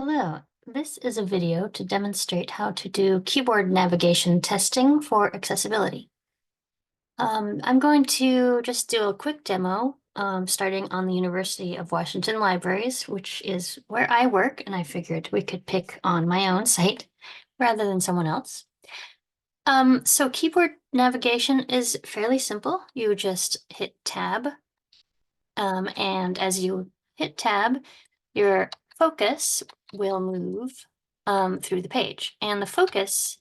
Hello, this is a video to demonstrate how to do keyboard navigation testing for accessibility. I'm going to just do a quick demo, starting on the University of Washington Libraries, which is where I work, and I figured we could pick on my own site rather than someone else. So keyboard navigation is fairly simple. You just hit Tab, and as you hit Tab, your focus will move through the page. And the focus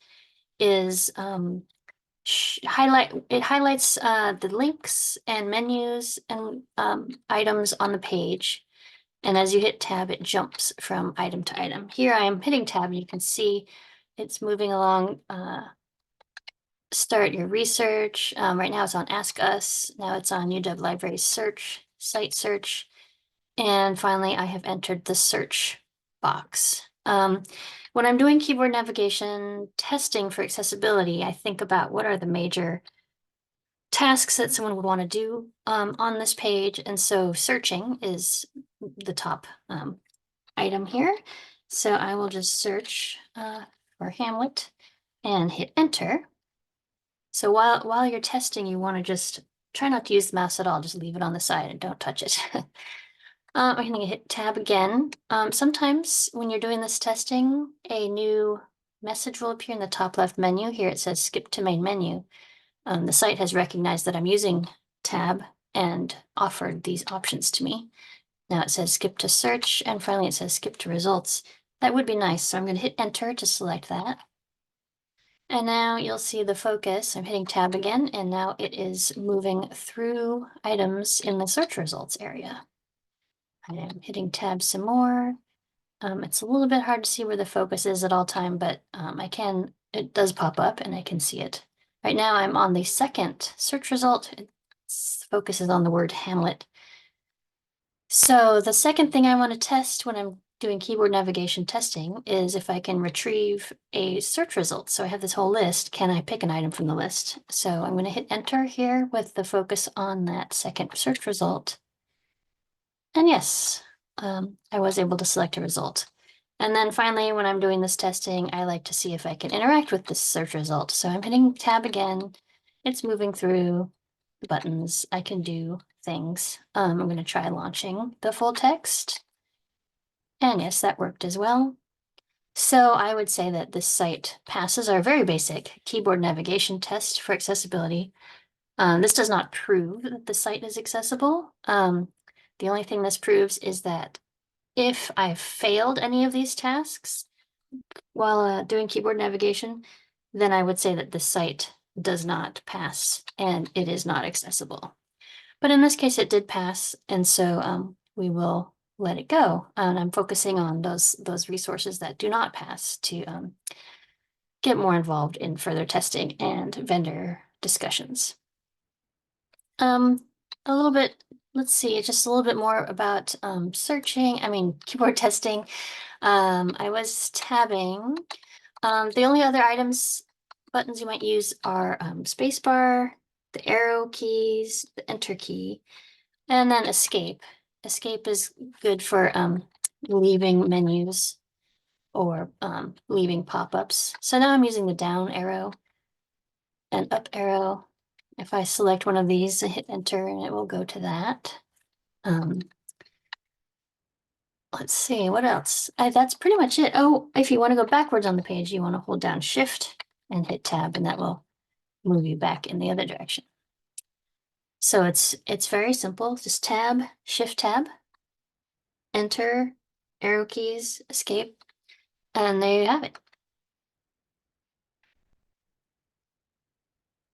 is it highlights the links and menus and items on the page. And as you hit tab, it jumps from item to item. Here I am hitting tab, and you can see it's moving along. Start your research. Right now it's on Ask Us. Now it's on UW Library Search, Site Search. And finally, I have entered the search box. When I'm doing keyboard navigation testing for accessibility, I think about what are the major tasks that someone would want to do on this page. And so searching is the top item here. So I will just search for Hamlet and hit enter. So while you're testing, you want to just try not to use the mouse at all. Just leave it on the side and don't touch it. I'm going to hit tab again. Sometimes when you're doing this testing, a new message will appear in the top left menu. Here it says skip to main menu. The site has recognized that I'm using tab and offered these options to me. Now it says skip to search, and finally it says skip to results. That would be nice, so I'm going to hit enter to select that. And now you'll see the focus. I'm hitting tab again, and now it is moving through items in the search results area. I am hitting tab some more. It's a little bit hard to see where the focus is at all time, but it does pop up and I can see it. Right now I'm on the second search result. It focuses on the word Hamlet. So the second thing I want to test when I'm doing keyboard navigation testing is if I can retrieve a search result. So I have this whole list. Can I pick an item from the list? So I'm going to hit enter here with the focus on that second search result. And yes, I was able to select a result. And then finally, when I'm doing this testing, I like to see if I can interact with this search result. So I'm hitting tab again. It's moving through the buttons. I can do things. I'm going to try launching the full text. And yes, that worked as well. So I would say that this site passes our very basic keyboard navigation test for accessibility. This does not prove that the site is accessible. The only thing this proves is that if I've failed any of these tasks while doing keyboard navigation, then I would say that the site does not pass and it is not accessible. But in this case, it did pass, and so we will let it go. And I'm focusing on those resources that do not pass to get more involved in further testing and vendor discussions. A little bit, let's see, just a little bit more about keyboard testing. I was tabbing. The only other buttons you might use are spacebar, the arrow keys, the enter key, and then escape. Escape is good for leaving menus or leaving pop-ups. So now I'm using the down arrow and up arrow. If I select one of these, I hit enter and it will go to that. Let's see, what else? That's pretty much it. Oh, if you want to go backwards on the page, you want to hold down Shift and hit Tab, and that will move you back in the other direction. So it's very simple. Just Tab, Shift Tab, Enter, arrow keys, Escape, and there you have it.